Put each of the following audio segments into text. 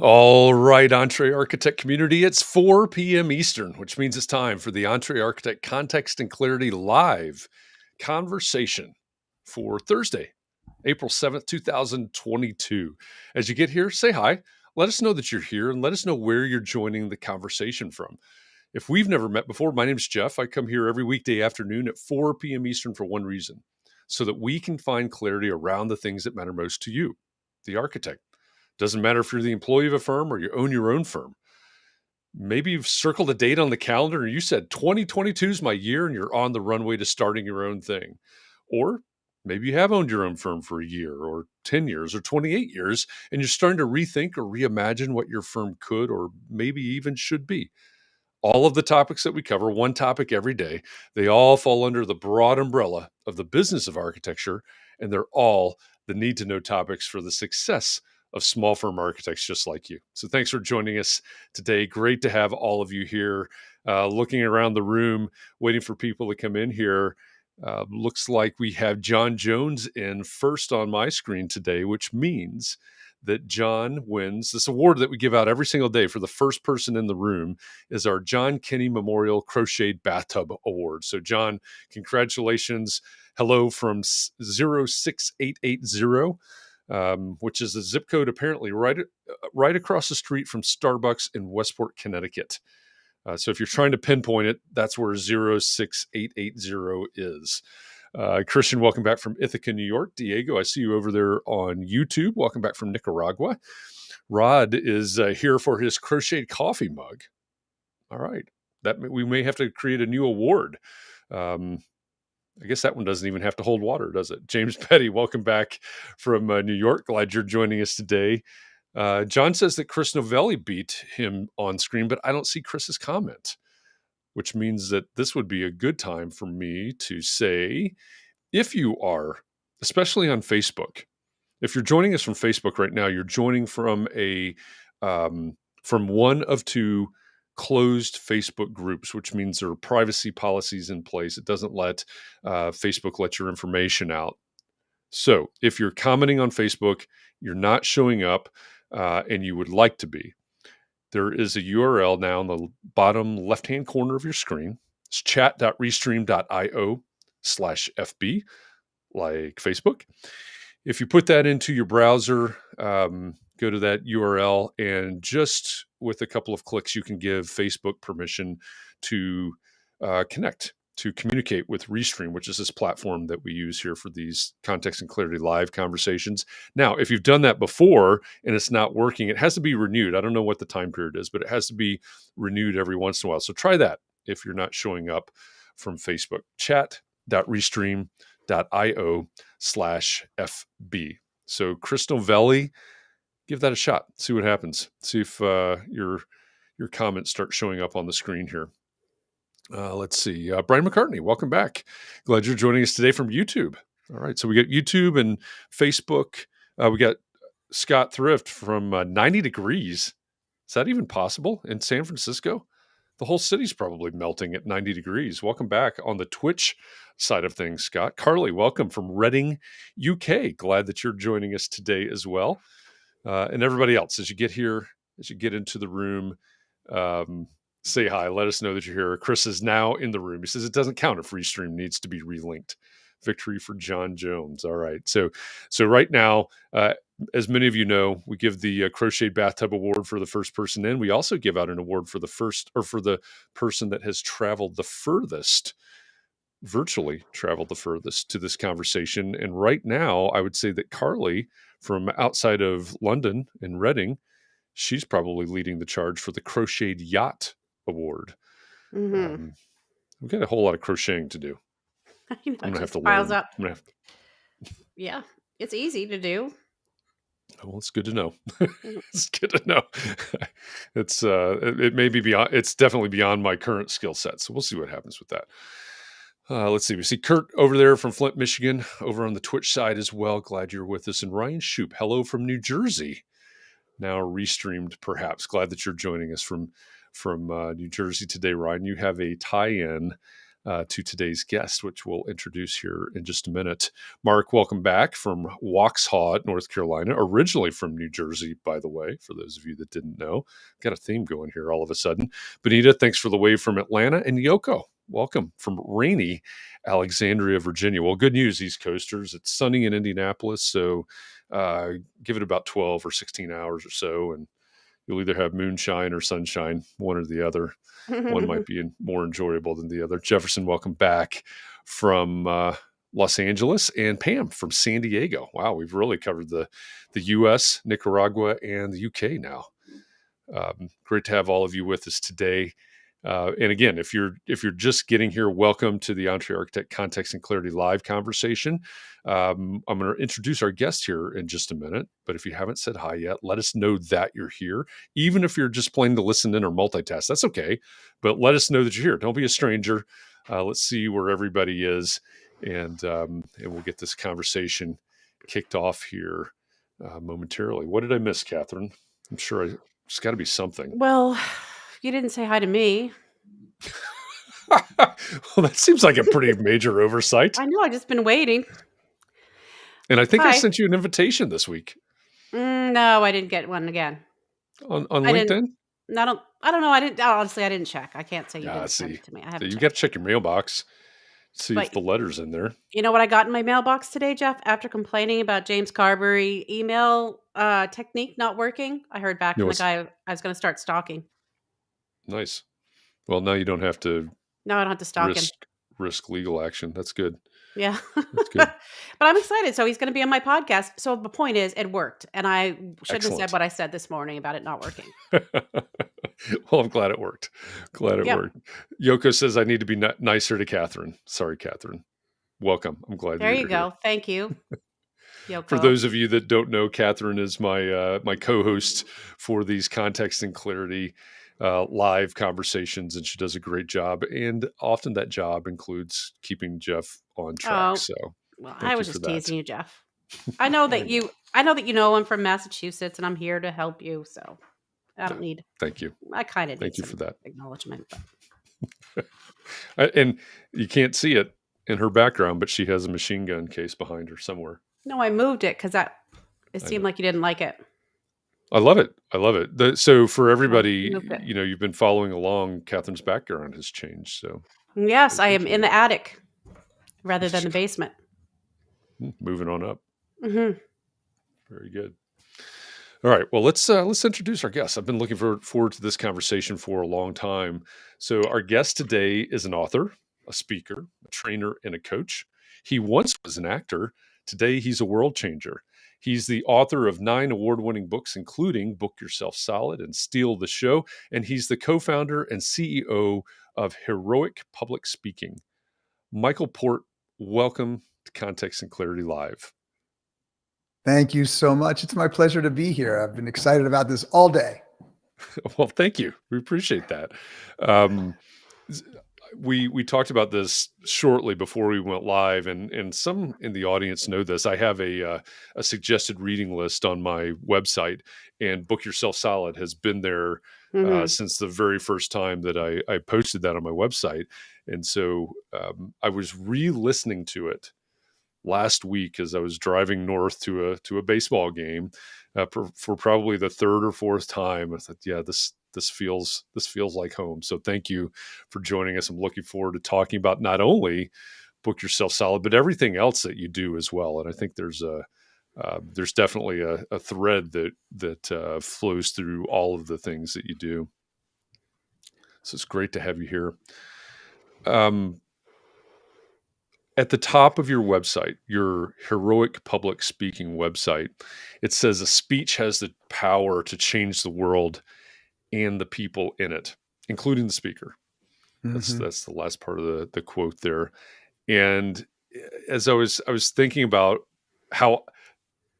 All right, Entree Architect community, it's 4 p.m. Eastern, which means it's time for the Entree Architect Context and Clarity live conversation for Thursday, April 7th, 2022. As you get here, say hi. Let us know that you're here and let us know where you're joining the conversation from. If we've never met before, my name's Jeff. I come here every weekday afternoon at 4 p.m. Eastern for one reason, so that we can find clarity around the things that matter most to you, the architect. Doesn't matter if you're the employee of a firm or you own your own firm. Maybe you've circled a date on the calendar and you said 2022 is my year and you're on the runway to starting your own thing. Or maybe you have owned your own firm for a year or 10 years or 28 years and you're starting to rethink or reimagine what your firm could or maybe even should be. All of the topics that we cover, one topic every day, they all fall under the broad umbrella of the business of architecture, and they're all the need to know topics for the success of small firm architects just like you. So thanks for joining us today. Great to have all of you here. Looking around the room, waiting for people to come in here. Looks like we have John Jones in first on my screen today, which means that John wins this award that we give out every single day for the first person in the room is our John Kinney Memorial Crocheted Bathtub Award. So John, congratulations. Hello from 06880. Which is a zip code apparently right across the street from Starbucks in Westport, Connecticut. So if you're trying to pinpoint it, that's where 06880 is. Christian, welcome back from Ithaca, New York. Diego, I see you over there on YouTube. Welcome back from Nicaragua. Rod is here for his crocheted coffee mug. All right. We may have to create a new award. I guess that one doesn't even have to hold water, does it? James Petty, welcome back from New York. Glad you're joining us today. John says that Chris Novelli beat him on screen, but I don't see Chris's comment, which means that this would be a good time for me to say, if you are, especially on Facebook, if you're joining us from Facebook right now, you're joining from from one of two closed Facebook groups, which means there are privacy policies in place. It doesn't let Facebook let your information out. So if you're commenting on Facebook, you're not showing up, and you would like to be, there is a URL now in the bottom left-hand corner of your screen. It's chat.restream.io/FB, like Facebook. If you put that into your browser, go to that URL, and just with a couple of clicks, you can give Facebook permission to connect, to communicate with Restream, which is this platform that we use here for these Context and Clarity live conversations. Now, if you've done that before and it's not working, it has to be renewed. I don't know what the time period is, but it has to be renewed every once in a while. So try that if you're not showing up from Facebook. Chat.restream.io/FB. So Chris Novelli, give that a shot. See what happens. See if your comments start showing up on the screen here. Let's see. Brian McCartney, welcome back. Glad you're joining us today from YouTube. All right. So we got YouTube and Facebook. We got Scott Thrift from 90 degrees. Is that even possible in San Francisco? The whole city's probably melting at 90 degrees. Welcome back on the Twitch side of things, Scott. Carly, welcome from Reading, UK. Glad that you're joining us today as well. And everybody else, as you get here, as you get into the room, say hi. Let us know that you're here. Chris is now in the room. He says it doesn't count if Restream needs to be relinked. Victory for John Jones. All right. So right now, as many of you know, we give the Crocheted Bathtub Award for the first person in. We also give out an award for the person that has traveled the furthest, virtually traveled the furthest to this conversation. And right now, I would say that Carly from outside of London in Reading, she's probably leading the charge for the Crocheted Yacht Award. Mm-hmm. We've got a whole lot of crocheting to do. I know, I'm gonna have to piles learn. up. Yeah, it's easy to do. Well, it's good to know. It's good to know. It's it may be beyond. It's definitely beyond my current skill set. So we'll see what happens with that. Let's see. We see Kurt over there from Flint, Michigan, over on the Twitch side as well. Glad you're with us. And Ryan Shoup, hello from New Jersey. Now restreamed, perhaps. Glad that you're joining us from New Jersey today, Ryan. You have a tie-in to today's guest, which we'll introduce here in just a minute. Mark, welcome back from Waxhaw, North Carolina, originally from New Jersey, by the way, for those of you that didn't know. Got a theme going here all of a sudden. Benita, thanks for the wave from Atlanta. And Yoko, welcome from rainy Alexandria, Virginia. Well, good news, East Coasters. It's sunny in Indianapolis, so give it about 12 or 16 hours or so, and you'll either have moonshine or sunshine, one or the other. One might be more enjoyable than the other. Jefferson, welcome back from Los Angeles, and Pam from San Diego. Wow, we've really covered the U.S., Nicaragua, and the U.K. now. Great to have all of you with us today. And again, if you're just getting here, welcome to the Entree Architect Context and Clarity Live conversation. I'm going to introduce our guest here in just a minute. But if you haven't said hi yet, let us know that you're here. Even if you're just planning to listen in or multitask, that's okay. But let us know that you're here. Don't be a stranger. Let's see where everybody is, and we'll get this conversation kicked off here momentarily. What did I miss, Katharine? I'm sure there's got to be something. Well, you didn't say hi to me. Well, that seems like a pretty major oversight. I know. I've just been waiting. And I think I Hi. sent you an invitation this week No, I didn't get one again. on I didn't. LinkedIn. I don't know. Honestly, I didn't check. I can't say you didn't send See, it to me. I so haven't you checked. got to check your mailbox, see if But the letter's in there. you know what I got in my mailbox today, Jeff? After complaining about James Carberry email technique not working, I heard back from the guy I was going to start stalking. Nice. Well, now you don't have to No, I don't have to stalk him. risk legal action. That's good. Yeah. That's good. But I'm excited. So he's going to be on my podcast. So the point is, it worked. And I shouldn't have said what I said this morning about it not working. Well, I'm glad it worked. Glad it worked. Yoko says I need to be nicer to Katharine. Sorry, Katharine. Welcome. I'm glad there you're you go. here. Thank you, Yoko. For those of you that don't know, Katharine is my my co-host for these Context and Clarity live conversations, and she does a great job. And often that job includes keeping Jeff on track. So, well, I was just teasing you, Jeff. I know that I know that you know I'm from Massachusetts, and I'm here to help you. So I don't need. Thank you. I kind of need Thank you for that acknowledgement. And you can't see it in her background, but she has a machine gun case behind her somewhere. No, I moved it because it seemed like you didn't like it. I love it. I love it. So for everybody, you've been following along, Katharine's background has changed. So yes, I am in the attic rather than the basement. Moving on up. Mm-hmm. Very good. All right. Well, let's introduce our guest. I've been looking forward to this conversation for a long time. So our guest today is an author, a speaker, a trainer, and a coach. He once was an actor. Today, he's a world changer. He's the author of 9 award-winning books, including Book Yourself Solid and Steal the Show. And he's the co-founder and CEO of Heroic Public Speaking. Michael Port, welcome to Context and Clarity Live. Thank you so much. It's my pleasure to be here. I've been excited about this all day. Well, thank you. We appreciate that. We talked about this shortly before we went live, and some in the audience know this. I have a suggested reading list on my website, and Book Yourself Solid has been there since the very first time that I posted that on my website. And so I was re-listening to it last week as I was driving north to a baseball game for probably the third or fourth time. I thought, yeah, this feels like home. So thank you for joining us. I'm looking forward to talking about not only Book Yourself Solid, but everything else that you do as well. And I think there's definitely a thread that flows through all of the things that you do. So it's great to have you here. At the top of your website, your Heroic Public Speaking website, it says a speech has the power to change the world and the people in it, including the speaker. Mm-hmm. That's the last part of the quote there. And as I was thinking about how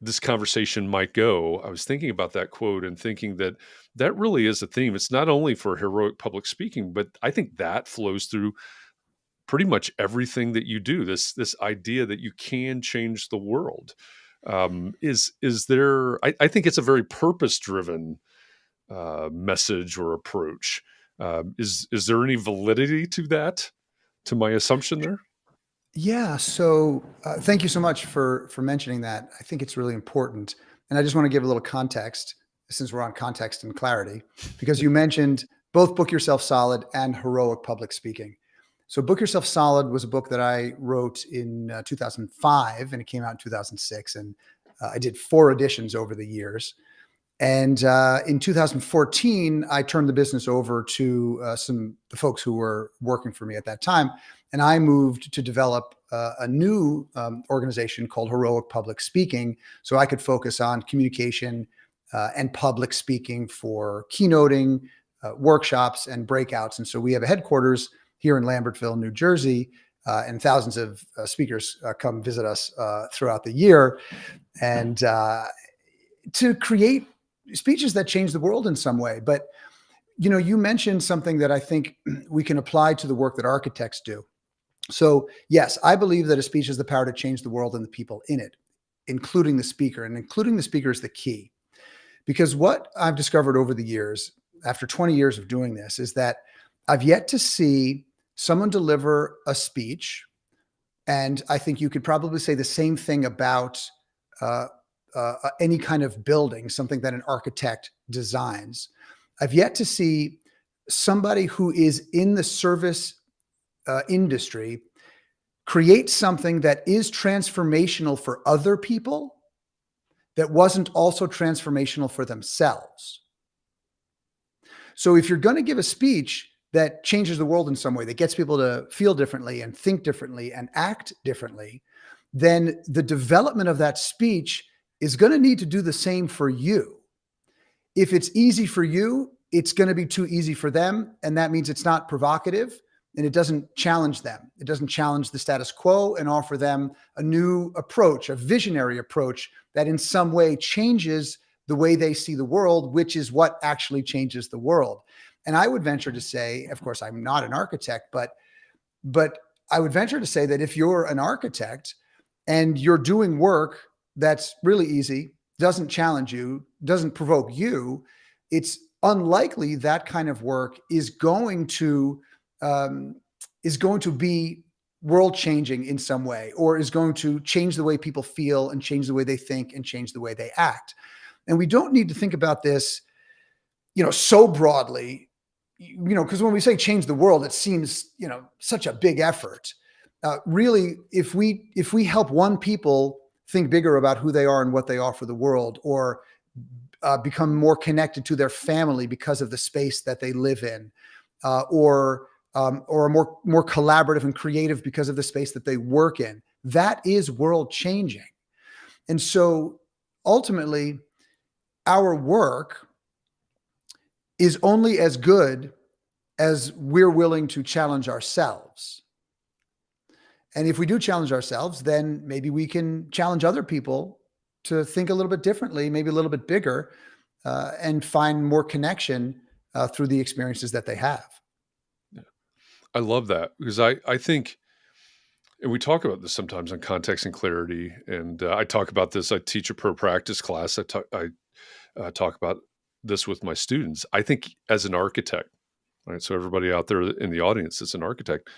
this conversation might go, I was thinking about that quote and thinking that really is a theme. It's not only for Heroic Public Speaking, but I think that flows through pretty much everything that you do. This idea that you can change the world is there. I think it's a very purpose-driven message or approach. Is there any validity to that to my assumption there? Yeah. So thank you so much for mentioning that. I think it's really important. And I just want to give a little context since we're on context and clarity, because you mentioned both Book Yourself Solid and Heroic Public Speaking. So Book Yourself Solid was a book that I wrote in 2005 and it came out in 2006. And I did 4 editions over the years. And in 2014, I turned the business over to the folks who were working for me at that time. And I moved to develop a new organization called Heroic Public Speaking so I could focus on communication and public speaking for keynoting, workshops, and breakouts. And so we have a headquarters here in Lambertville, New Jersey, and thousands of speakers come visit us throughout the year. And to create speeches that change the world in some way. But, you mentioned something that I think we can apply to the work that architects do. So yes, I believe that a speech has the power to change the world and the people in it, including the speaker, and including the speaker is the key. Because what I've discovered over the years, after 20 years of doing this, is that I've yet to see someone deliver a speech. And I think you could probably say the same thing about any kind of building, something that an architect designs. I've yet to see somebody who is in the service industry create something that is transformational for other people that wasn't also transformational for themselves. So if you're going to give a speech that changes the world in some way, that gets people to feel differently and think differently and act differently, then the development of that speech is going to need to do the same for you. If it's easy for you, it's going to be too easy for them. And that means it's not provocative and it doesn't challenge them. It doesn't challenge the status quo and offer them a new approach, a visionary approach that in some way changes the way they see the world, which is what actually changes the world. And I would venture to say, of course, I'm not an architect, but I would venture to say that if you're an architect and you're doing work that's really easy, doesn't challenge you, doesn't provoke you, it's unlikely that kind of work is going to be world changing in some way, or is going to change the way people feel and change the way they think and change the way they act. And we don't need to think about this, so broadly, because when we say change the world, it seems, such a big effort. Really, if we help one people think bigger about who they are and what they offer the world, or become more connected to their family because of the space that they live in, or more collaborative and creative because of the space that they work in, that is world changing. And so ultimately, our work is only as good as we're willing to challenge ourselves. And if we do challenge ourselves, then maybe we can challenge other people to think a little bit differently, maybe a little bit bigger, and find more connection through the experiences that they have. Yeah. I love that, because I think, and we talk about this sometimes on context and clarity, and I talk about this. I teach a pro practice class. I talk about this with my students. I think as an architect, right? So everybody out there in the audience is an architect.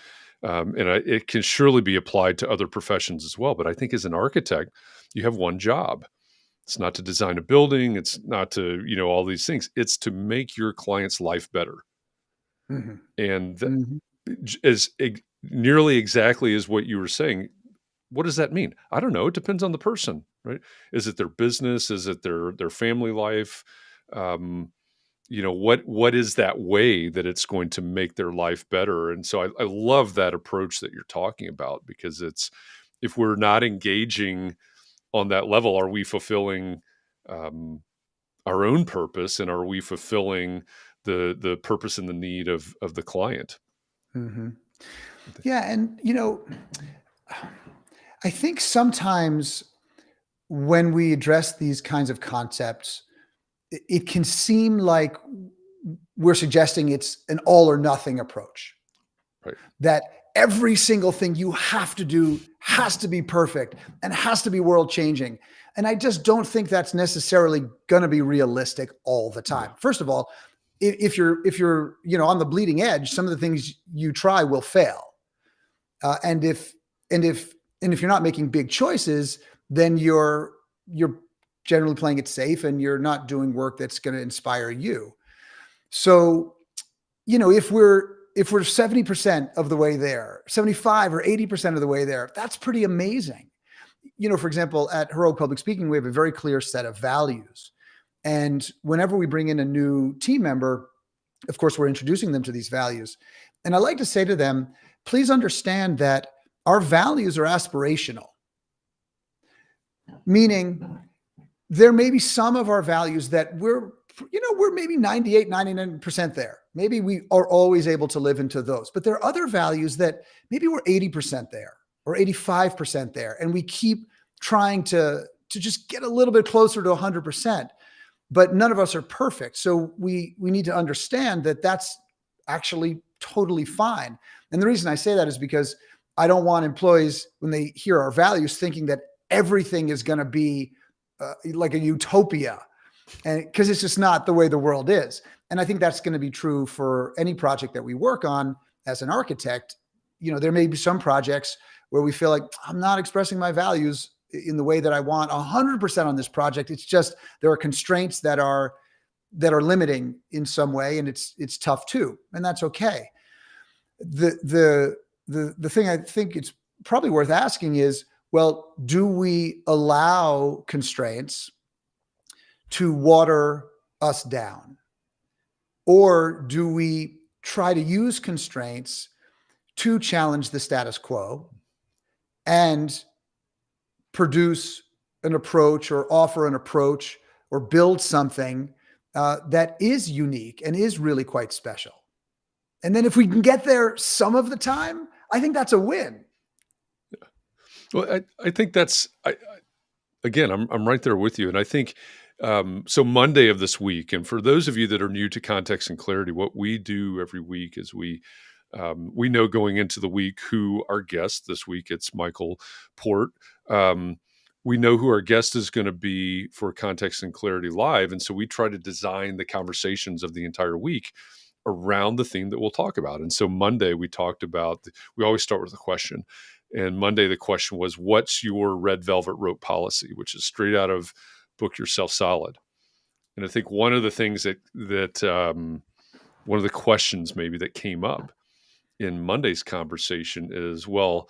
It can surely be applied to other professions as well. But I think as an architect, you have one job. It's not to design a building. It's not to, all these things. It's to make your client's life better. Mm-hmm. And as nearly exactly as what you were saying, what does that mean? I don't know. It depends on the person, right? Is it their business? Is it their family life? What is that way that it's going to make their life better? And so I love that approach that you're talking about, because if we're not engaging on that level, are we fulfilling our own purpose, and are we fulfilling the purpose and the need of the client? Mm-hmm. Yeah. And, I think sometimes when we address these kinds of concepts, it can seem like we're suggesting it's an all or nothing approach, right? That every single thing you have to do has to be perfect and has to be world changing. And I just don't think that's necessarily going to be realistic all the time. First of all, if you're on the bleeding edge, some of the things you try will fail. And if you're not making big choices, then you're generally playing it safe and you're not doing work that's going to inspire you. So, if we're 70% of the way there, 75 or 80% of the way there, that's pretty amazing. For example, at Heroic Public Speaking, we have a very clear set of values. And whenever we bring in a new team member, of course, we're introducing them to these values. And I like to say to them, please understand that our values are aspirational. Meaning, there may be some of our values that we're maybe 98, 99% there. Maybe we are always able to live into those. But there are other values that maybe we're 80% there or 85% there. And we keep trying to just get a little bit closer to 100%. But none of us are perfect. So we need to understand that that's actually totally fine. And the reason I say that is because I don't want employees, when they hear our values, thinking that everything is going to be like a utopia, and because it's just not the way the world is. And I think that's going to be true for any project that we work on as an architect. There may be some projects where we feel like I'm not expressing my values in the way that I want 100% on this project. It's just there are constraints that are limiting in some way, and it's tough too, and that's okay. The thing I think it's probably worth asking is, well, do we allow constraints to water us down? Or do we try to use constraints to challenge the status quo and produce an approach or offer an approach or build something that is unique and is really quite special? And then if we can get there some of the time, I think that's a win. Well, I think again, I'm right there with you. And I think, so Monday of this week, and for those of you that are new to Context and Clarity, what we do every week is we know going into the week who our guest this week, it's Michael Port. We know who our guest is going to be for Context and Clarity Live. And so we try to design the conversations of the entire week around the theme that we'll talk about. And so Monday we always start with a question. And Monday, the question was, what's your red velvet rope policy, which is straight out of Book Yourself Solid. And I think one of the things that one of the questions maybe that came up in Monday's conversation is, well,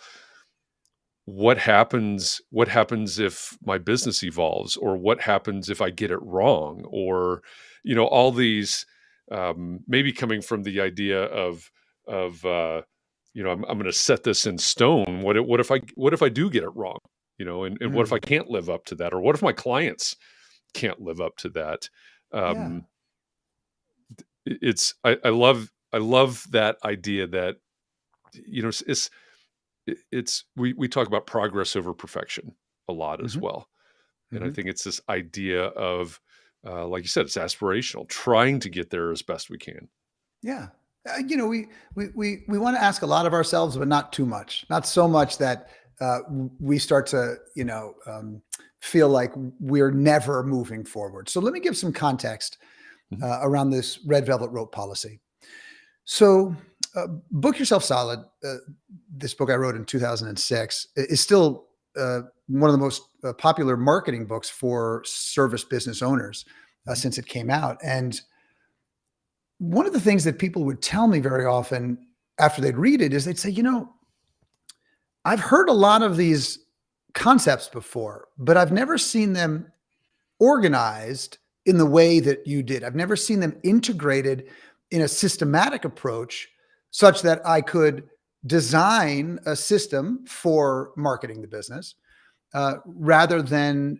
what happens if my business evolves, or what happens if I get it wrong, or, all these, maybe coming from the idea of I'm going to set this in stone. What if I do get it wrong? And what if I can't live up to that? Or what if my clients can't live up to that? I love that idea that, we talk about progress over perfection a lot as well. And I think it's this idea of, like you said, it's aspirational, trying to get there as best we can. Yeah. We want to ask a lot of ourselves, but not too much, not so much that we start to, feel like we're never moving forward. So let me give some context around this red velvet rope policy. So Book Yourself Solid, this book I wrote in 2006, is still one of the most popular marketing books for service business owners since it came out. And one of the things that people would tell me very often after they'd read it is they'd say, I've heard a lot of these concepts before, but I've never seen them organized in the way that you did. I've never seen them integrated in a systematic approach such that I could design a system for marketing the business rather than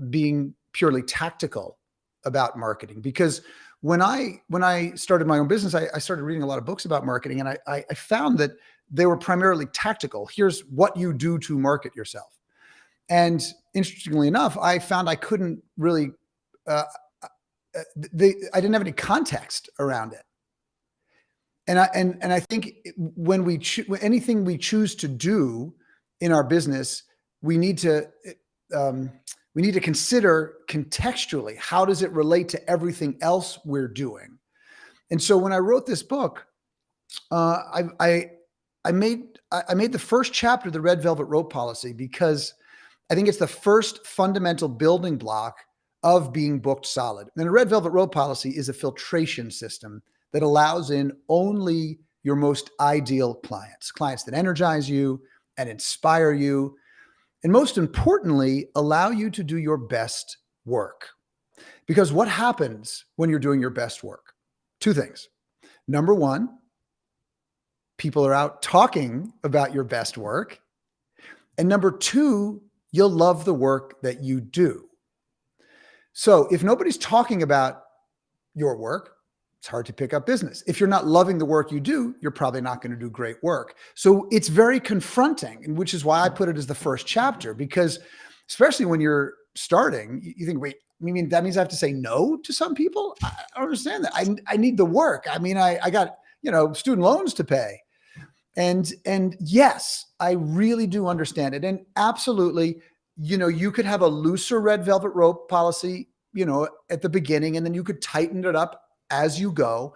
being purely tactical about marketing. Because when I started my own business, I started reading a lot of books about marketing, and I found that they were primarily tactical. Here's what you do to market yourself. And interestingly enough, I found I couldn't really, I didn't have any context around it. And I think when anything we choose to do in our business, we need to consider contextually, how does it relate to everything else we're doing? And so when I wrote this book, I made I made the first chapter of the Red Velvet Rope policy because I think it's the first fundamental building block of being booked solid. And a Red Velvet Rope policy is a filtration system that allows in only your most ideal clients that energize you and inspire you, and most importantly, allow you to do your best work. Because what happens when you're doing your best work? Two things. Number one, people are out talking about your best work. And number two, you'll love the work that you do. So if nobody's talking about your work, it's hard to pick up business. If you're not loving the work you do, you're probably not going to do great work. So it's very confronting, and which is why I put it as the first chapter, because especially when you're starting, you think, wait, I mean, that means I have to say no to some people? I don't understand that. I need the work. I mean, I got, student loans to pay. And yes, I really do understand it. And absolutely, you could have a looser Red Velvet Rope policy, at the beginning, and then you could tighten it up as you go.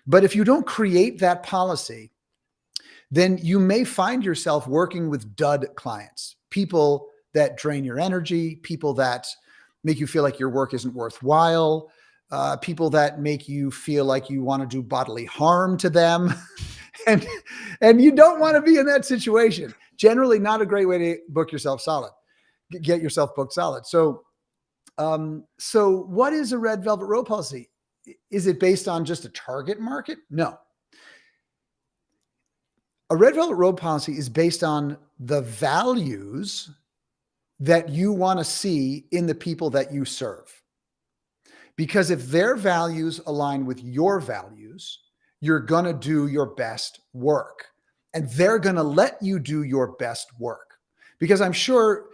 But if you don't create that policy, then you may find yourself working with dud clients, people that drain your energy, people that make you feel like your work isn't worthwhile, people that make you feel like you want to do bodily harm to them. and you don't want to be in that situation. Generally not a great way to book yourself solid, get yourself booked solid. So what is a Red Velvet Rope policy? Is it based on just a target market? No. A Red Velvet Rope policy is based on the values that you want to see in the people that you serve. Because if their values align with your values, you're going to do your best work, and they're going to let you do your best work. Because I'm sure,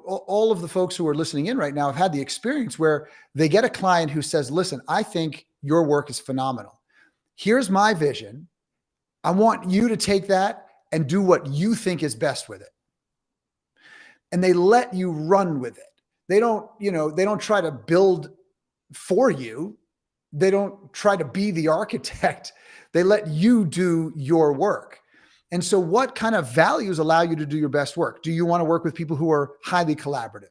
all of the folks who are listening in right now have had the experience where they get a client who says, listen, I think your work is phenomenal. Here's my vision. I want you to take that and do what you think is best with it. And they let you run with it. They don't try to build for you. They don't try to be the architect. They let you do your work. And so what kind of values allow you to do your best work? Do you want to work with people who are highly collaborative?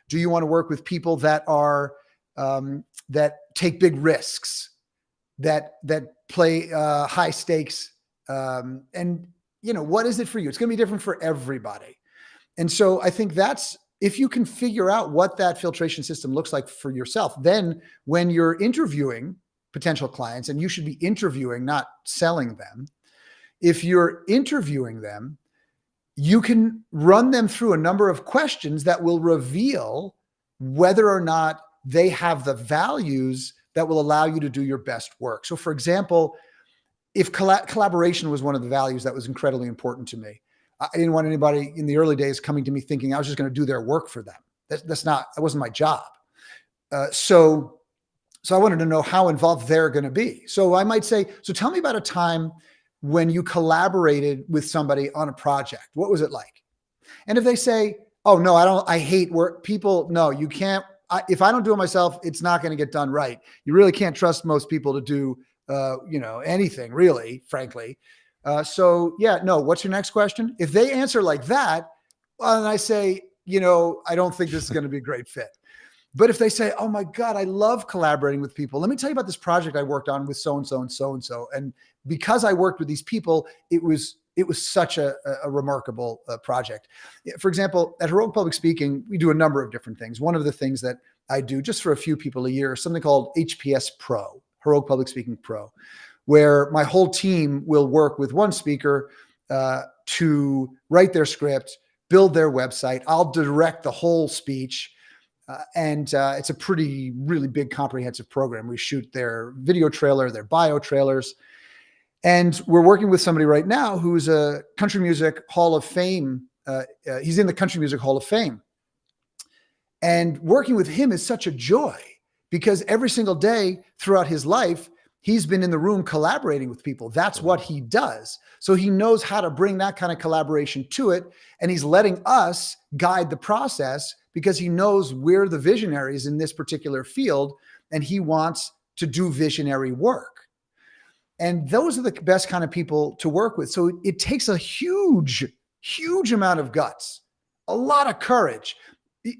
Do you want to work with people that are, that take big risks, that play high stakes? And what is it for you? It's going to be different for everybody. And so I think if you can figure out what that filtration system looks like for yourself, then when you're interviewing potential clients, and you should be interviewing, not selling them. If you're interviewing them, you can run them through a number of questions that will reveal whether or not they have the values that will allow you to do your best work. So for example, if collaboration was one of the values that was incredibly important to me, I didn't want anybody in the early days coming to me thinking I was just going to do their work for them. That wasn't my job. So I wanted to know how involved they're going to be. So I might say, so tell me about a time when you collaborated with somebody on a project. What was it like? And if they say, oh no, I hate work. People, no, you can't. If I don't do it myself, it's not going to get done right. You really can't trust most people to do, anything really, frankly. So yeah, no, what's your next question? If they answer like that, and I say, I don't think this is going to be a great fit. But if they say, oh my God, I love collaborating with people. Let me tell you about this project I worked on with so-and-so and so-and-so. And because I worked with these people, it was such a remarkable project. For example, at Heroic Public Speaking, we do a number of different things. One of the things that I do just for a few people a year is something called HPS Pro, Heroic Public Speaking Pro, where my whole team will work with one speaker to write their script, build their website. I'll direct the whole speech. And it's a really big, comprehensive program. We shoot their video trailer, their bio trailers. And we're working with somebody right now who's a Country Music Hall of Fame. He's in the Country Music Hall of Fame. And working with him is such a joy because every single day throughout his life, he's been in the room collaborating with people. That's what he does. So he knows how to bring that kind of collaboration to it. And he's letting us guide the process because he knows we're the visionaries in this particular field and he wants to do visionary work. And those are the best kind of people to work with. So it takes a huge amount of guts, a lot of courage,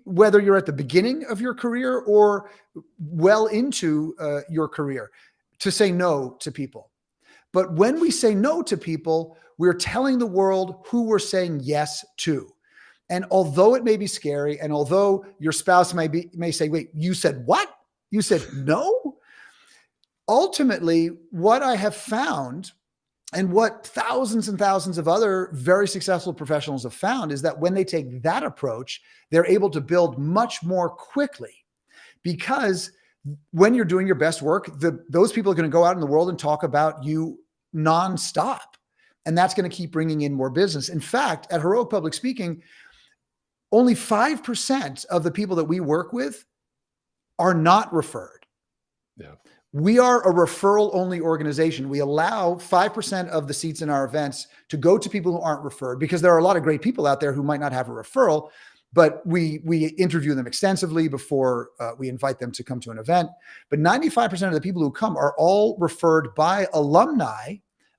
whether you're at the beginning of your career or well into your career, to say no to people. But when we say no to people, we're telling the world who we're saying yes to. And although it may be scary, and although your spouse may say, wait, you said what? You said no? Ultimately, what I have found, and what thousands and thousands of other very successful professionals have found, is that when they take that approach, they're able to build much more quickly. Because when you're doing your best work, those people are going to go out in the world and talk about you nonstop. And that's going to keep bringing in more business. In fact, at Heroic Public Speaking, only 5% of the people that we work with are not referred. Yeah. We are a referral-only organization. We allow 5% of the seats in our events to go to people who aren't referred, because there are a lot of great people out there who might not have a referral, but we interview them extensively before we invite them to come to an event. But 95% of the people who come are all referred by alumni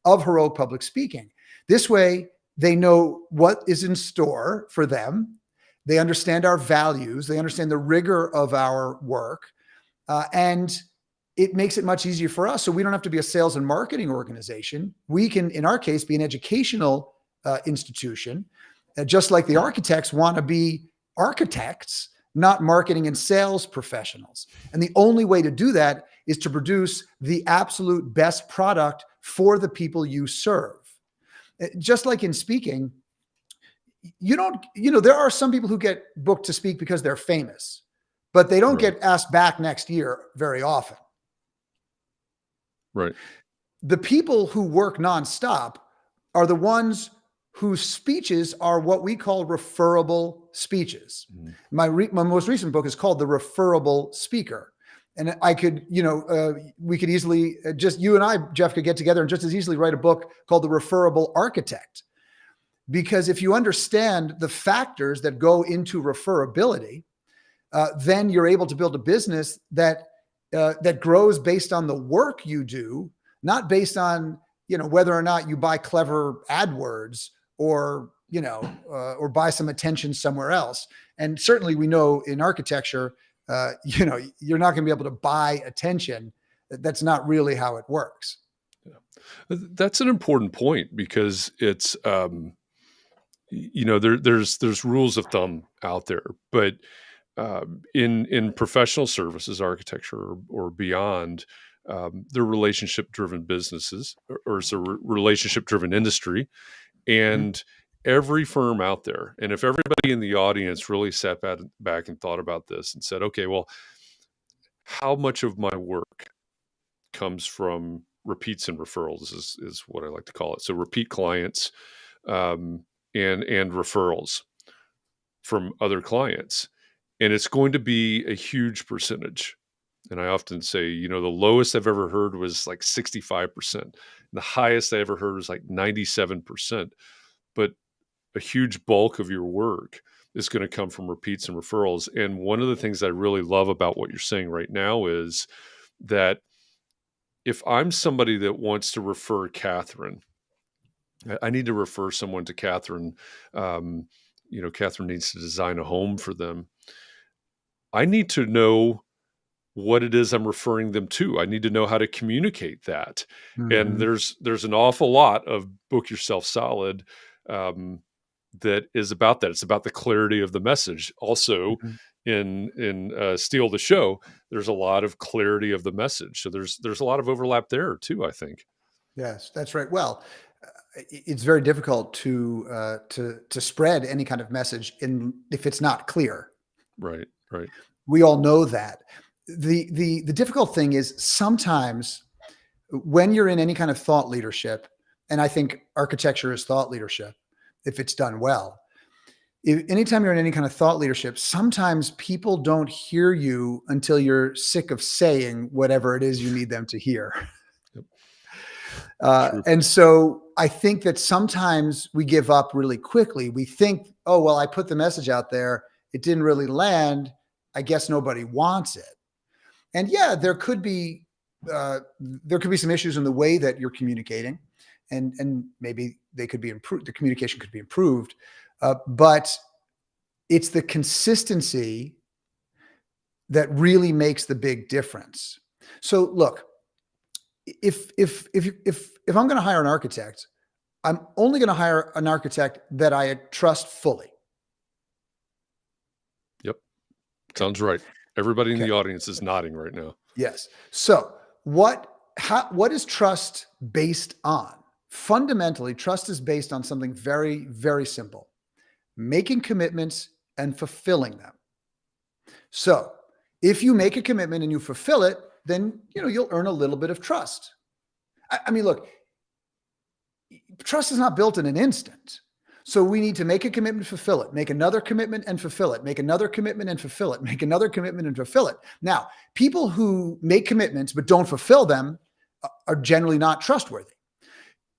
of Heroic Public Speaking. This way, they know what is in store for them. They understand our values. They understand the rigor of our work. And it makes it much easier for us. So we don't have to be a sales and marketing organization. We can, in our case, be an educational institution, just like the architects want to be architects, not marketing and sales professionals. And the only way to do that is to produce the absolute best product for the people you serve. Just like in speaking, there are some people who get booked to speak because they're famous, but they don't get asked back next year very often. Right. The people who work nonstop are the ones whose speeches are what we call referable speeches. Mm. My most recent book is called The Referable Speaker. And I could, we could easily, just you and I, Jeff, could get together and just as easily write a book called The Referable Architect. Because if you understand the factors that go into referability, then you're able to build a business that grows based on the work you do, not based on, whether or not you buy clever AdWords or buy some attention somewhere else. And certainly we know in architecture, you're not going to be able to buy attention. That's not really how it works. Yeah. That's an important point, because it's, there's rules of thumb out there, but in professional services, architecture or beyond, they're relationship-driven businesses, or it's a relationship-driven industry. And every firm out there, and if everybody in the audience really sat back and thought about this and said, okay, well, how much of my work comes from repeats and referrals is what I like to call it. So repeat clients and referrals from other clients. And it's going to be a huge percentage. And I often say, the lowest I've ever heard was like 65%. And the highest I ever heard was like 97%. But a huge bulk of your work is going to come from repeats and referrals. And one of the things I really love about what you're saying right now is that if I'm somebody that wants to refer Katharine, I need to refer someone to Katharine. Katharine needs to design a home for them. I need to know what it is I'm referring them to. I need to know how to communicate that. Mm-hmm. And there's an awful lot of Book Yourself Solid that is about that. It's about the clarity of the message. Also, in Steal the Show, there's a lot of clarity of the message. So there's a lot of overlap there too, I think. Yes, that's right. Well, it's very difficult to spread any kind of message if it's not clear. Right. We all know that. The difficult thing is sometimes when you're in any kind of thought leadership, and I think architecture is thought leadership if it's done well. Anytime you're in any kind of thought leadership, sometimes people don't hear you until you're sick of saying whatever it is you need them to hear. And so I think that sometimes we give up really quickly. We think, oh, well, I put the message out there. It didn't really land. I guess nobody wants it. And yeah, there could be there could be some issues in the way that you're communicating, and maybe they could be improved. The communication could be improved, but it's the consistency that really makes the big difference. So look, if I'm going to hire an architect, I'm only going to hire an architect that I trust fully. Yep. Sounds right. Everybody in the audience is nodding right now. Yes. So what is trust based on? Fundamentally, trust is based on something very, very simple: making commitments and fulfilling them. So if you make a commitment and you fulfill it, then you'll earn a little bit of trust. I mean, look, trust is not built in an instant. So we need to make a commitment, fulfill it, make another commitment and fulfill it, make another commitment and fulfill it, make another commitment and fulfill it. Now, people who make commitments but don't fulfill them are generally not trustworthy.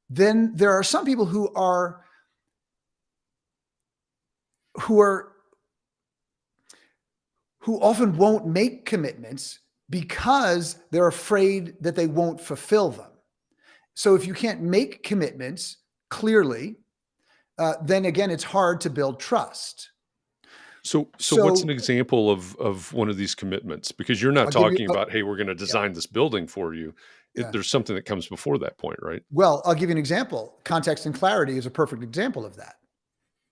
Then there are some people who often won't make commitments because they're afraid that they won't fulfill them. So if you can't make commitments clearly, then again, it's hard to build trust. So what's an example of one of these commitments? Because you're not talking about, hey, we're going to design this building for you. There's something that comes before that point, right? Well, I'll give you an example. Context and clarity is a perfect example of that.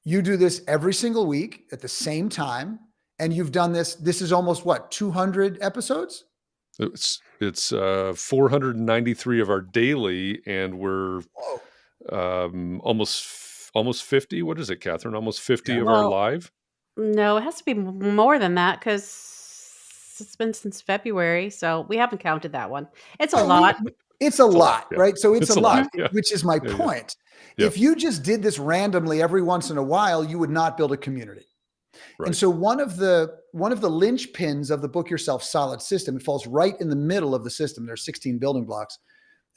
You do this every single week at the same time, and you've done this. This is almost 200 episodes? It's 493 of our daily, and we're almost 50. What is it, Katharine? Almost 50 of our live? No, it has to be more than that because it's been since February. So we haven't counted that one. It's a lot. It's a lot, right? So it's a lot, yeah. Which is my point. Yeah. If you just did this randomly every once in a while, you would not build a community. Right. And so one of the linchpins of the Book Yourself Solid system, it falls right in the middle of the system. There's 16 building blocks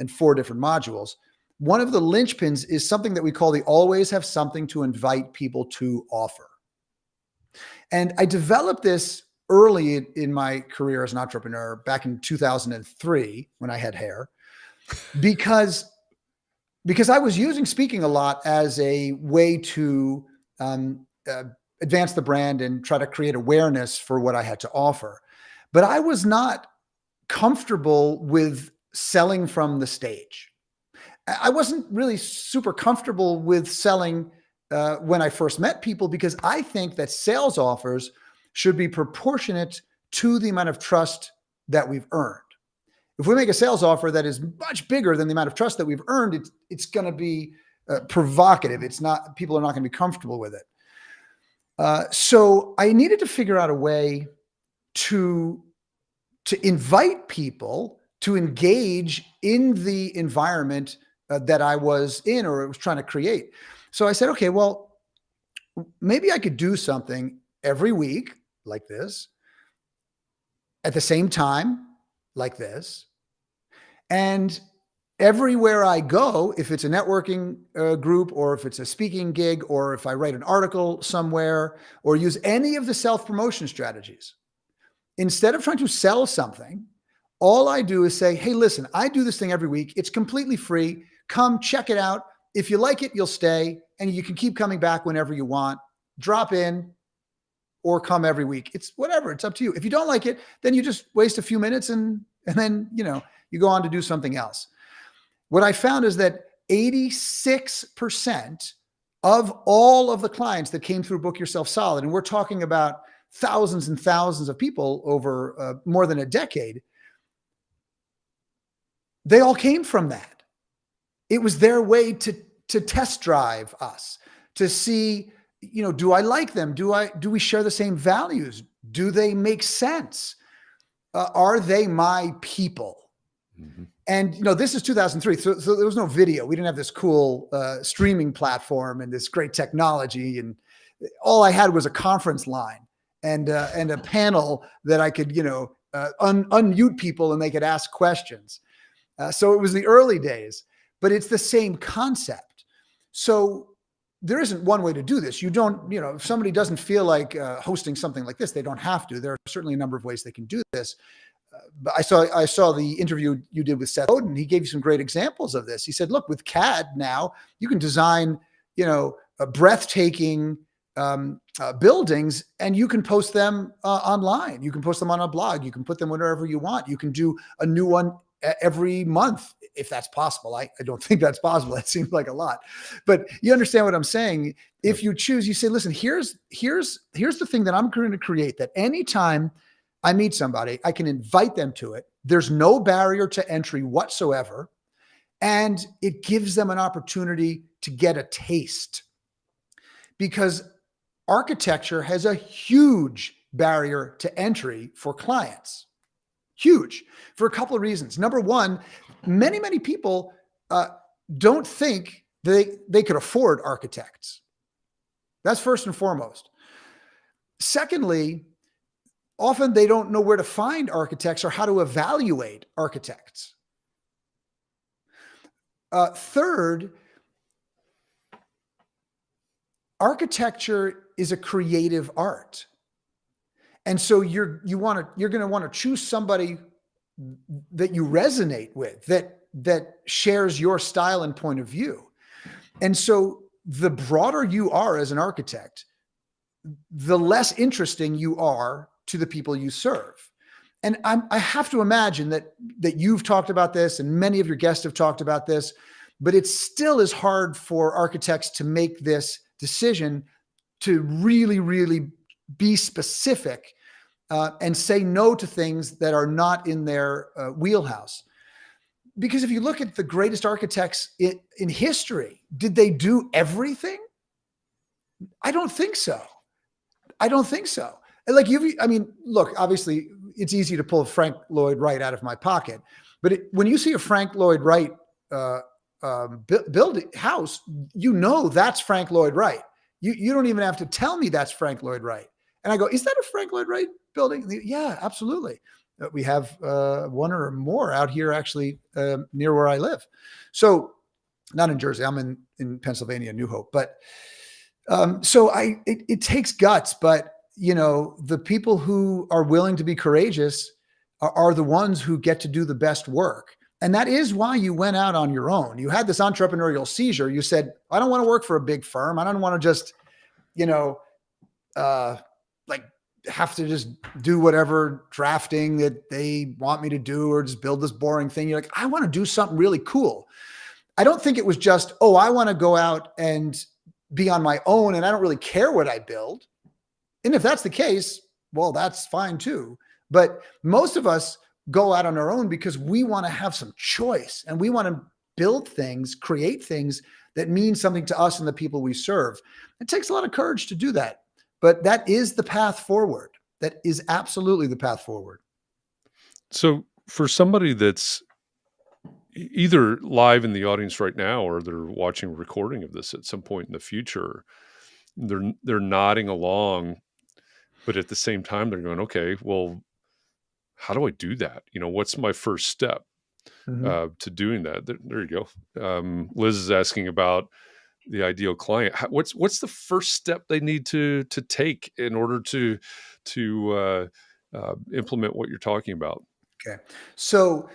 and 4 different modules. One of the linchpins is something that we call the always have something to invite people to offer. And I developed this early in my career as an entrepreneur back in 2003 when I had hair, because I was using speaking a lot as a way to advance the brand and try to create awareness for what I had to offer. But I was not comfortable with selling from the stage. I wasn't really super comfortable with selling when I first met people, because I think that sales offers should be proportionate to the amount of trust that we've earned. If we make a sales offer that is much bigger than the amount of trust that we've earned, it's going to be provocative. People are not going to be comfortable with it. So I needed to figure out a way to invite people to engage in the environment that I was in or was trying to create. So I said, okay, well, maybe I could do something every week like this, at the same time like this. And everywhere I go, if it's a networking group, or if it's a speaking gig, or if I write an article somewhere, or use any of the self-promotion strategies, instead of trying to sell something, all I do is say, hey, listen, I do this thing every week. It's completely free. Come check it out. If you like it, you'll stay, and you can keep coming back whenever you want. Drop in or come every week. It's whatever. It's up to you. If you don't like it, then you just waste a few minutes and then, you go on to do something else. What I found is that 86% of all of the clients that came through Book Yourself Solid, and we're talking about thousands and thousands of people over more than a decade, they all came from that. It was their way to test drive us, to see, do I like them? Do we share the same values? Do they make sense? Are they my people? Mm-hmm. And, this is 2003. So there was no video. We didn't have this cool streaming platform and this great technology. And all I had was a conference line and a panel that I could, unmute people and they could ask questions. So it was the early days, but it's the same concept. So there isn't one way to do this. You don't, if somebody doesn't feel like hosting something like this, they don't have to. There are certainly a number of ways they can do this. I saw the interview you did with Seth Godin. He gave you some great examples of this. He said, look, with CAD now, you can design, a breathtaking buildings, and you can post them online. You can post them on a blog. You can put them wherever you want. You can do a new one every month, if that's possible. I don't think that's possible. That seems like a lot, but you understand what I'm saying. If you choose, you say, listen, here's the thing that I'm going to create, that anytime I meet somebody, I can invite them to it. There's no barrier to entry whatsoever. And it gives them an opportunity to get a taste, because architecture has a huge barrier to entry for clients. Huge, for a couple of reasons. Number one, many people don't think they could afford architects. That's first and foremost. Secondly, often they don't know where to find architects or how to evaluate architects. Third, architecture is a creative art. And so you're going to want to choose somebody that you resonate with, that shares your style and point of view. And so the broader you are as an architect, the less interesting you are to the people you serve. And I have to imagine that you've talked about this, and many of your guests have talked about this, but it still is hard for architects to make this decision to really, really be specific and say no to things that are not in their wheelhouse. Because if you look at the greatest architects in history, did they do everything? I don't think so. Like look, obviously it's easy to pull Frank Lloyd Wright out of my pocket, but when you see a Frank Lloyd Wright building house, that's Frank Lloyd Wright. You don't even have to tell me that's Frank Lloyd Wright. And I go, is that a Frank Lloyd Wright building? Yeah, absolutely. We have one or more out here actually near where I live. So not in Jersey, I'm in Pennsylvania, New Hope. But it takes guts, but the people who are willing to be courageous are the ones who get to do the best work. And that is why you went out on your own. You had this entrepreneurial seizure. You said, I don't want to work for a big firm. I don't want to just, have to just do whatever drafting that they want me to do, or just build this boring thing. You're like, I want to do something really cool. I don't think it was just, I want to go out and be on my own and I don't really care what I build. And if that's the case, well, that's fine too. But most of us go out on our own because we want to have some choice, and we want to build things, create things that mean something to us and the people we serve. It takes a lot of courage to do that, but that is the path forward. That is absolutely the path forward. So for somebody that's either live in the audience right now, or they're watching a recording of this at some point in the future, they're nodding along, but at the same time they're going, okay, well, how do I do that? What's my first step to doing that? There you go. Liz is asking about the ideal client. What's the first step they need to take in order to implement what you're talking about? Okay. So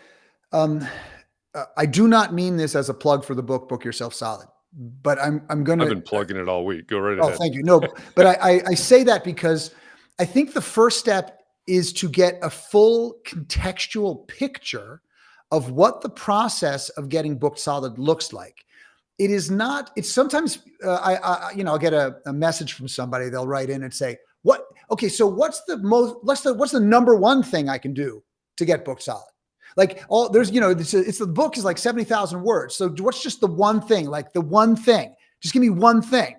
I do not mean this as a plug for the book Yourself Solid, but I'm going to. I've been plugging it all week. Go right ahead. Oh, thank you. No, but I say that because I think the first step is to get a full contextual picture of what the process of getting booked solid looks like. It is not, it's sometimes, I'll get a message from somebody, they'll write in and say, so what's the number one thing I can do to get booked solid? Like it's the book is like 70,000 words. So what's just the one thing, like the one thing, just give me one thing.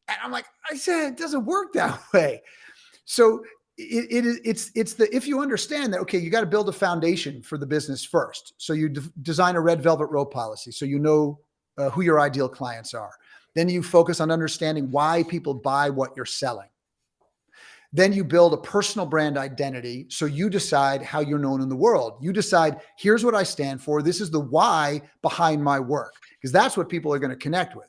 And I'm like, I said, it doesn't work that way. So if you understand that, okay, you got to build a foundation for the business first. So you design a red velvet rope policy. So who your ideal clients are. Then you focus on understanding why people buy what you're selling. Then you build a personal brand identity. So you decide how you're known in the world. You decide, here's what I stand for. This is the why behind my work, because that's what people are going to connect with.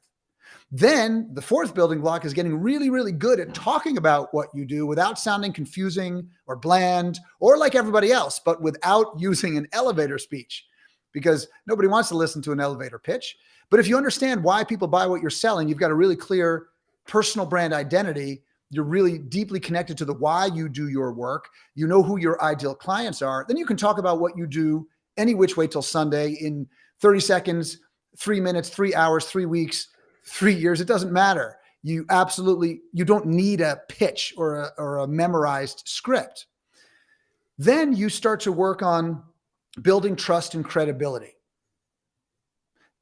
Then the fourth building block is getting really, really good at talking about what you do without sounding confusing or bland or like everybody else, but without using an elevator speech, because nobody wants to listen to an elevator pitch. But if you understand why people buy what you're selling, you've got a really clear personal brand identity. You're really deeply connected to the why you do your work. You know who your ideal clients are. Then you can talk about what you do any which way till Sunday in 30 seconds, 3 minutes, 3 hours, 3 weeks, 3 years. It doesn't matter. You don't need a pitch or a memorized script. Then you start to work on building trust and credibility.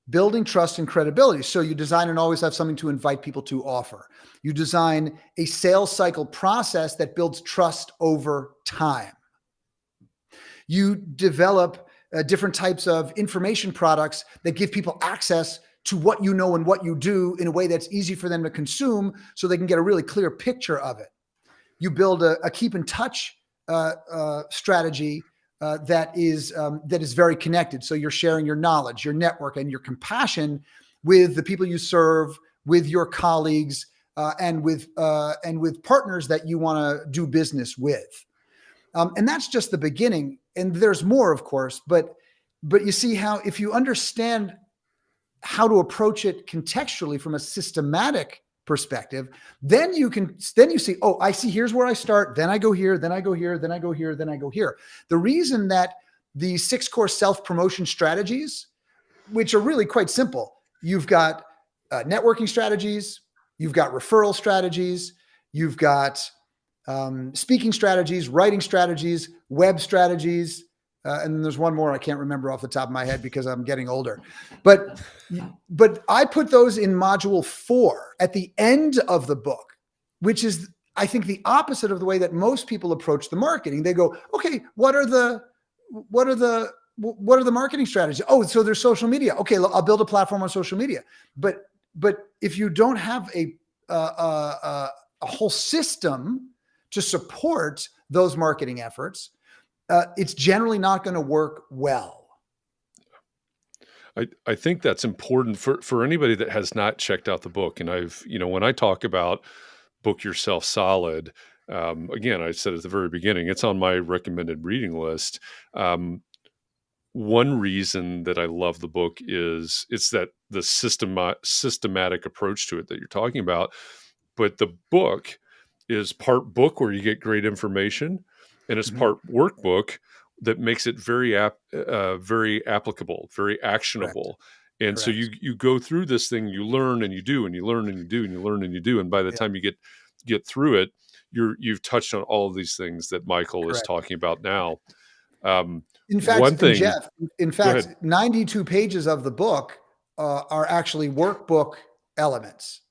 Building trust and credibility. So you design and always have something to invite people to offer. You design a sales cycle process that builds trust over time. You develop different types of information products that give people access to what you know and what you do in a way that's easy for them to consume so they can get a really clear picture of it. You build a keep in touch strategy that is very connected. So you're sharing your knowledge, your network, and your compassion with the people you serve, with your colleagues, and with partners that you want to do business with. And that's just the beginning. And there's more, of course, but you see how if you understand how to approach it contextually from a systematic perspective, then you see, oh, I see, here's where I start. Then I go here, then I go here, then I go here, then I go here. The reason that the 6 core self-promotion strategies, which are really quite simple, you've got networking strategies, you've got referral strategies, you've got speaking strategies, writing strategies, web strategies, and then there's one more I can't remember off the top of my head because I'm getting older. But I put those in module 4 at the end of the book, which is, I think, the opposite of the way that most people approach the marketing. They go, okay, what are the marketing strategies? Oh, so there's social media. Okay, I'll build a platform on social media. But if you don't have a whole system to support those marketing efforts, it's generally not going to work well. I think that's important for anybody that has not checked out the book. And when I talk about Book Yourself Solid, again, I said at the very beginning, it's on my recommended reading list. One reason that I love the book is it's that the systematic approach to it that you're talking about. But the book is part book where you get great information, and it's part workbook that makes it very applicable, very actionable. Correct. And so you go through this thing, you learn and you do, and you learn and you do, and you learn and you do. And by the time you get through it, you've touched on all of these things that Michael is talking about now. In fact, Jeff, 92 pages of the book are actually workbook elements.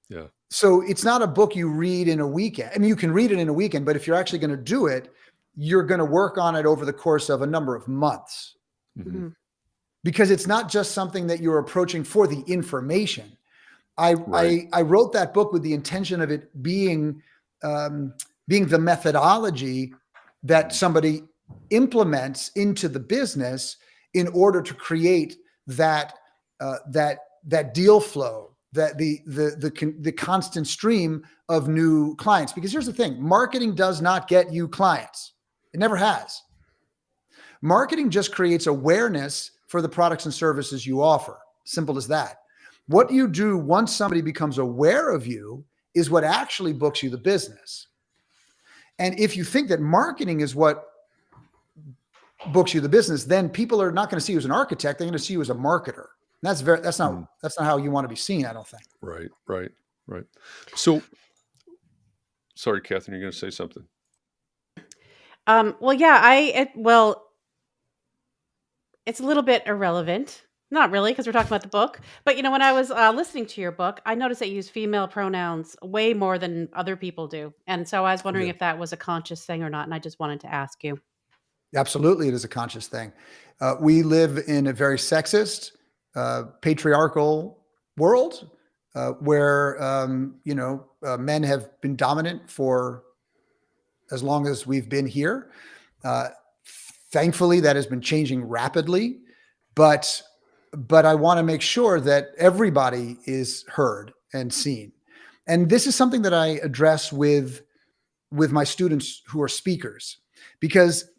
Yeah. So it's not a book you read in a weekend. I mean, you can read it in a weekend, but if you're actually going to do it, you're going to work on it over the course of a number of months. Mm-hmm. Because it's not just something that you're approaching for the information. I wrote that book with the intention of it being the methodology that somebody implements into the business in order to create that deal flow, that the constant stream of new clients. Because here's the thing, marketing does not get you clients. It never has. Marketing just creates awareness for the products and services you offer. Simple as that. What you do once somebody becomes aware of you is what actually books you the business. And if you think that marketing is what books you the business, then people are not going to see you as an architect. They're going to see you as a marketer. That's not how you want to be seen, I don't think. Right. So, sorry, Katharine, you're going to say something. It's a little bit irrelevant. Not really, because we're talking about the book. But, when I was listening to your book, I noticed that you use female pronouns way more than other people do. And so I was wondering if that was a conscious thing or not. And I just wanted to ask you. Absolutely, it is a conscious thing. We live in a very sexist, patriarchal world where, men have been dominant for as long as we've been here. Thankfully, that has been changing rapidly, but I want to make sure that everybody is heard and seen. And this is something that I address with my students who are speakers, because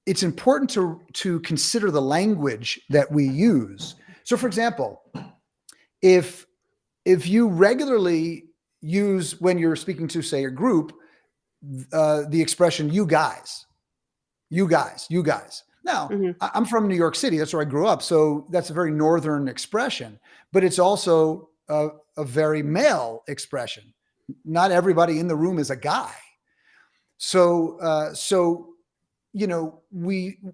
it's important to consider the language that we use. So for example, if you regularly use, when you're speaking to, say, a group, the expression, you guys. Now, I'm from New York City. That's where I grew up. So that's a very northern expression, but it's also a very male expression. Not everybody in the room is a guy. So,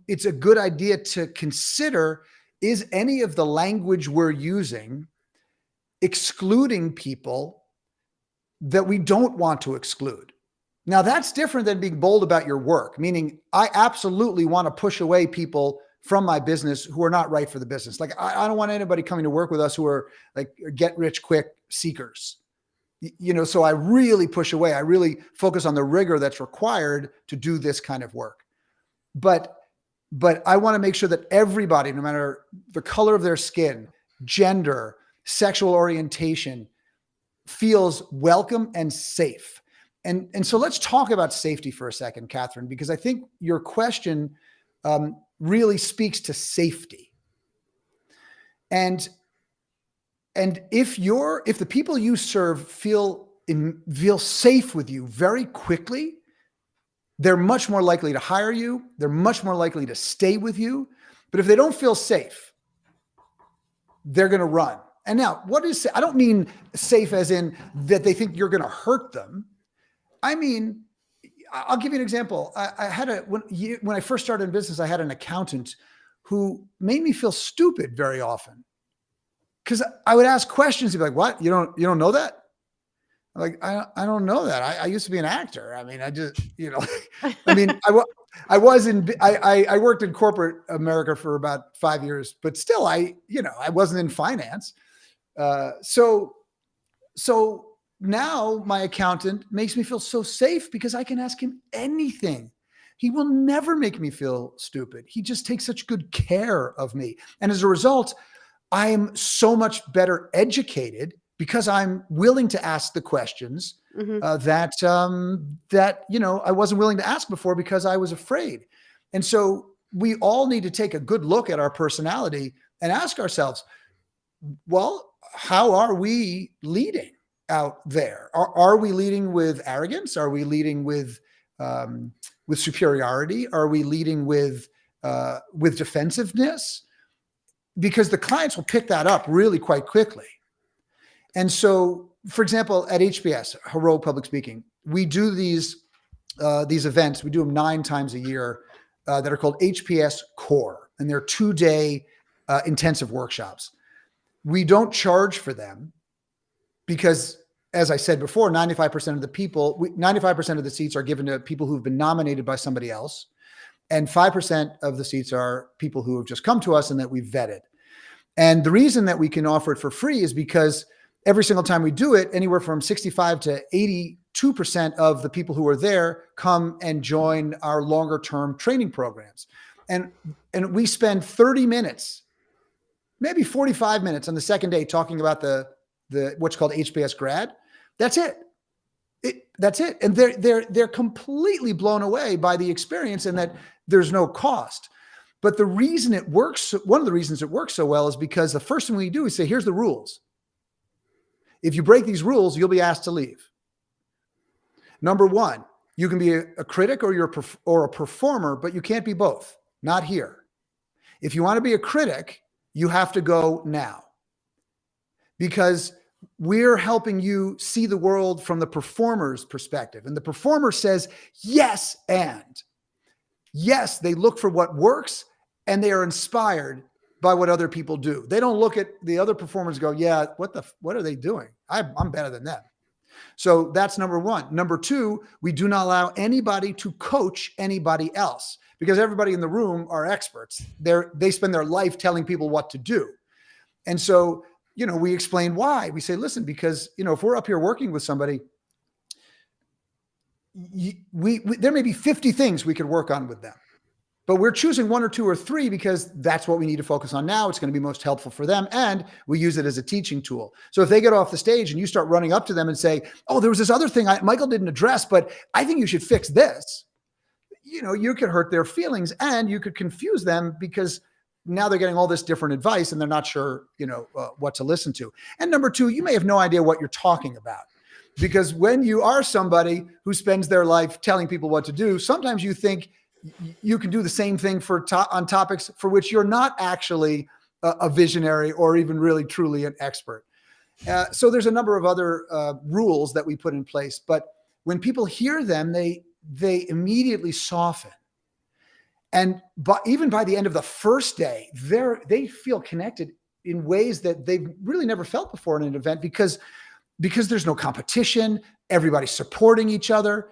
it's a good idea to consider, is any of the language we're using excluding people that we don't want to exclude? Now, that's different than being bold about your work, meaning I absolutely want to push away people from my business who are not right for the business. Like, I don't want anybody coming to work with us who are like get rich quick seekers. So I really push away. I really focus on the rigor that's required to do this kind of work. But I want to make sure that everybody, no matter the color of their skin, gender, sexual orientation, feels welcome and safe. And so let's talk about safety for a second, Katharine, because I think your question really speaks to safety. And if the people you serve feel safe with you very quickly, they're much more likely to hire you. They're much more likely to stay with you. But if they don't feel safe, they're going to run. And now, I don't mean safe as in that they think you're going to hurt them. I mean, I'll give you an example. When I first started in business, I had an accountant who made me feel stupid very often, because I would ask questions. He'd be like, "What? You don't know that?" I'm like, I don't know that. I used to be an actor. I mean, I just, I mean, I worked in corporate America for about 5 years, but still I wasn't in finance. So now my accountant makes me feel so safe because I can ask him anything. He will never make me feel stupid. He just takes such good care of me. And as a result, I am so much better educated because I'm willing to ask the questions that I wasn't willing to ask before because I was afraid. And so we all need to take a good look at our personality and ask ourselves, well, how are we leading out there? Are we leading with arrogance? Are we leading with superiority? Are we leading with defensiveness? Because the clients will pick that up really quite quickly. And so, for example, at HBS, Heroic Public Speaking, we do these events. We do them 9 times a year that are called HPS Core, and they're 2-day intensive workshops. We don't charge for them because, as I said before, 95% of the seats are given to people who've been nominated by somebody else, and 5% of the seats are people who have just come to us and that we've vetted. And the reason that we can offer it for free is because every single time we do it, anywhere from 65 to 82% of the people who are there come and join our longer term training programs. And we spend 30 minutes, maybe 45 minutes on the second day talking about the what's called HBS grad. That's it. That's it. And they're completely blown away by the experience and that there's no cost. But the reason it works, one of the reasons it works so well is because the first thing we do is say, here's the rules. If you break these rules, you'll be asked to leave. Number one, you can be a critic or a performer, but you can't be both. Not here. If you want to be a critic, you have to go now. Because we're helping you see the world from the performer's perspective. And the performer says, yes, and. Yes, they look for what works and they are inspired by what other people do. They don't look at the other performers and go, yeah, what are they doing? I'm better than them. So that's number one. Number two, we do not allow anybody to coach anybody else because everybody in the room are experts. They spend their life telling people what to do. And so, we explain why. We say, listen, because, if we're up here working with somebody, there may be 50 things we could work on with them. but we're choosing 1 or 2 or 3 because that's what we need to focus on now. It's going to be most helpful for them. And we use it as a teaching tool. So if they get off the stage and you start running up to them and say, oh, there was this other thing Michael didn't address, but I think you should fix this. You could hurt their feelings and you could confuse them because now they're getting all this different advice and they're not sure, what to listen to. And number 2, you may have no idea what you're talking about. Because when you are somebody who spends their life telling people what to do, sometimes you think you can do the same thing on topics for which you're not actually a visionary or even really truly an expert. So there's a number of other rules that we put in place, but when people hear them, they immediately soften. And even by the end of the first day, they feel connected in ways that they've really never felt before in an event because there's no competition, everybody's supporting each other.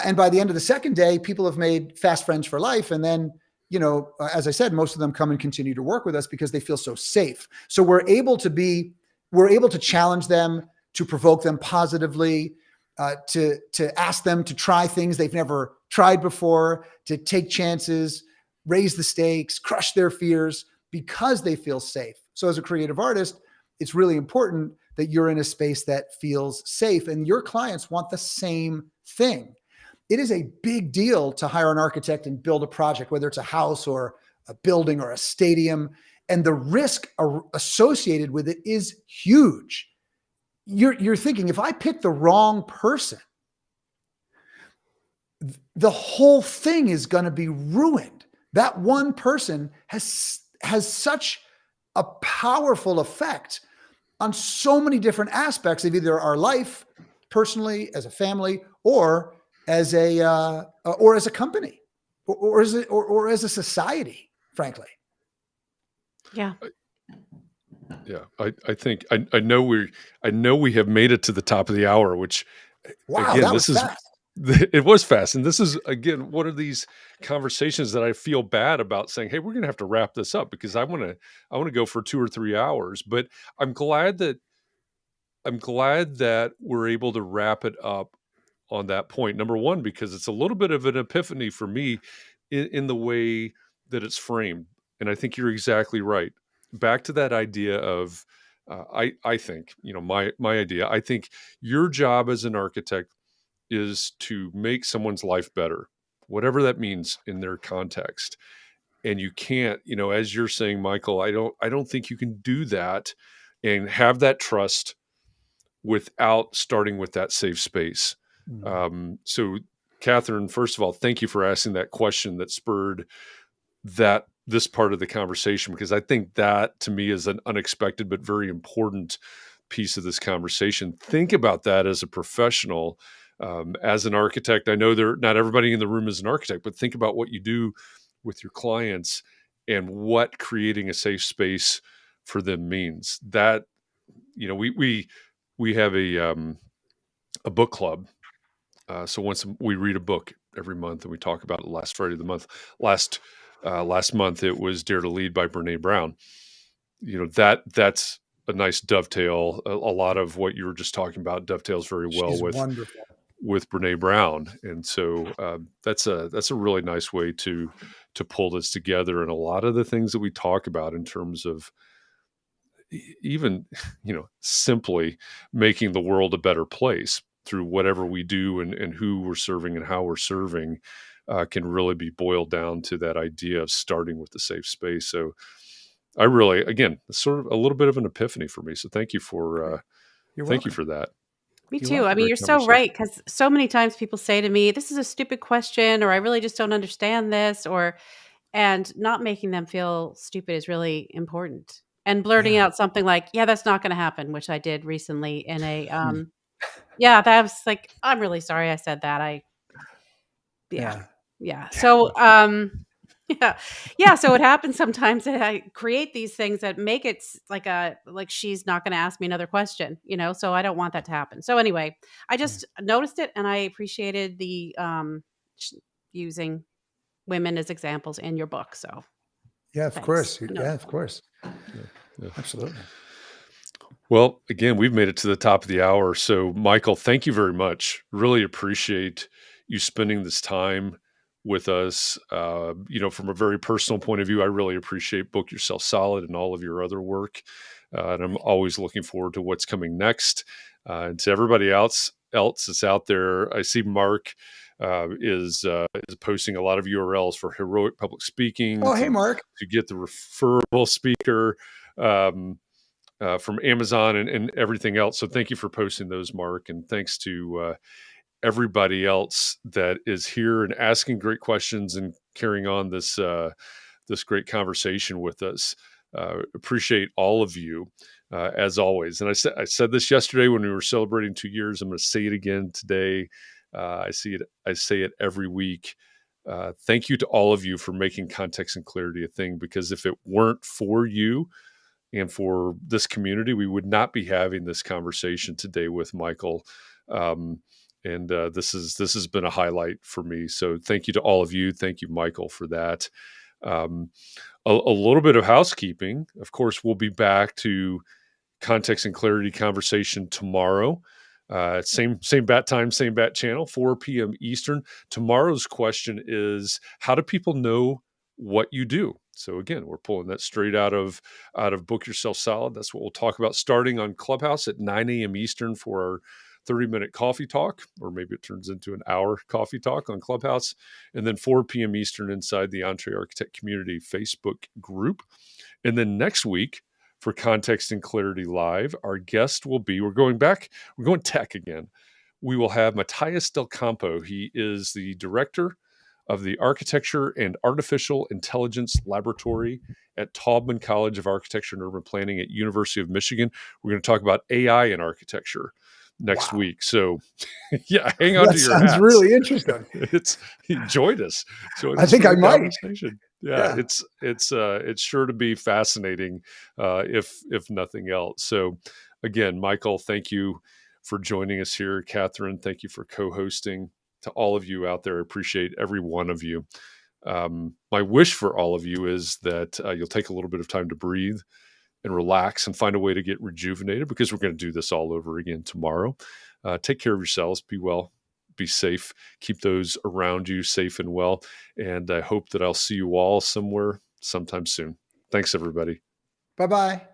And by the end of the second day, people have made fast friends for life. And then, as I said, most of them come and continue to work with us because they feel so safe. So we're able to challenge them, to provoke them positively, to ask them to try things they've never tried before, to take chances, raise the stakes, crush their fears because they feel safe. So as a creative artist, it's really important that you're in a space that feels safe and your clients want the same thing. It is a big deal to hire an architect and build a project, whether it's a house or a building or a stadium, and the risk associated with it is huge. You're thinking, if I pick the wrong person, the whole thing is going to be ruined. That one person has such a powerful effect on so many different aspects of either our life, personally, as a family, or as a company, or as a society, frankly. Yeah. Yeah, I think I know we have made it to the top of the hour, which Wow, again, that was fast. It was fast. And this is, again, one of these conversations that I feel bad about saying, hey, we're going to have to wrap this up because I want to go for 2 or 3 hours. But I'm glad that we're able to wrap it up on that point. Number one, because it's a little bit of an epiphany for me in the way that it's framed. And I think you're exactly right. Back to that idea of, I think, my idea, I think your job as an architect is to make someone's life better, whatever that means in their context. And you can't, as you're saying, Michael, I don't think you can do that and have that trust without starting with that safe space. So Katharine, first of all, thank you for asking that question that spurred this part of the conversation, because I think that to me is an unexpected but very important piece of this conversation. Think about that as a professional, as an architect. I know not everybody in the room is an architect, but think about what you do with your clients and what creating a safe space for them means. That, we have a book club. So once we read a book every month and we talk about it last Friday of the month. Last month it was Dare to Lead by Brene Brown. That's a nice dovetail. A lot of what you were just talking about dovetails very well She's wonderful. with Brene Brown. And so that's a really nice way to pull this together. And a lot of the things that we talk about in terms of even, simply making the world a better place through whatever we do and who we're serving and how we're serving, can really be boiled down to that idea of starting with the safe space. So I really, again, sort of a little bit of an epiphany for me. So thank you for that. Me too. I mean, you're so right, because so many times people say to me, this is a stupid question, or I really just don't understand this, and not making them feel stupid is really important. And blurting out something like, yeah, that's not going to happen, which I did recently in a, yeah, that was like, I'm really sorry I said that. Yeah. So, yeah. So it happens sometimes that I create these things that make it like she's not going to ask me another question, so I don't want that to happen. So anyway, I just noticed it and I appreciated the, using women as examples in your book. So yeah, of course. Yeah, of course. Yeah. Absolutely. Well, again, we've made it to the top of the hour. So Michael, thank you very much. Really appreciate you spending this time with us. From a very personal point of view, I really appreciate Book Yourself Solid and all of your other work. And I'm always looking forward to what's coming next. And to everybody else that's out there, I see Mark is posting a lot of URLs for heroic public speaking. Oh, hey, Mark. To get the referable speaker from Amazon and everything else. So thank you for posting those, Mark. And thanks to everybody else that is here and asking great questions and carrying on this great conversation with us. Appreciate all of you as always. And I said this yesterday when we were celebrating 2 years. I'm going to say it again today. I say it every week. Thank you to all of you for making context and clarity a thing, because if it weren't for you and for this community, we would not be having this conversation today with Michael. And this has been a highlight for me. So thank you to all of you. Thank you, Michael, for that. A little bit of housekeeping. Of course, we'll be back to context and clarity conversation tomorrow. Same bat time, same bat channel, 4 p.m. Eastern. Tomorrow's question is, how do people know what you do? So again, we're pulling that straight out of Book Yourself Solid. That's what we'll talk about starting on Clubhouse at 9 a.m. Eastern for our 30-minute coffee talk, or maybe it turns into an hour coffee talk on Clubhouse, and then 4 p.m. Eastern inside the Entree Architect Community Facebook group. And then next week for Context and Clarity Live, our guest will be, we're going tech again. We will have Matthias Del Campo. He is the director of the Architecture and Artificial Intelligence Laboratory at Taubman College of Architecture and Urban Planning at University of Michigan. We're going to talk about AI in architecture next week. So yeah, hang on to your hats. Sounds really interesting. Join us. I think I might. Yeah, it's sure to be fascinating, if nothing else. So again, Michael, thank you for joining us here. Katharine, thank you for co-hosting. To all of you out there, I appreciate every one of you. My wish for all of you is that you'll take a little bit of time to breathe and relax and find a way to get rejuvenated, because we're going to do this all over again tomorrow. Take care of yourselves. Be well, be safe, keep those around you safe and well. And I hope that I'll see you all somewhere sometime soon. Thanks, everybody. Bye-bye.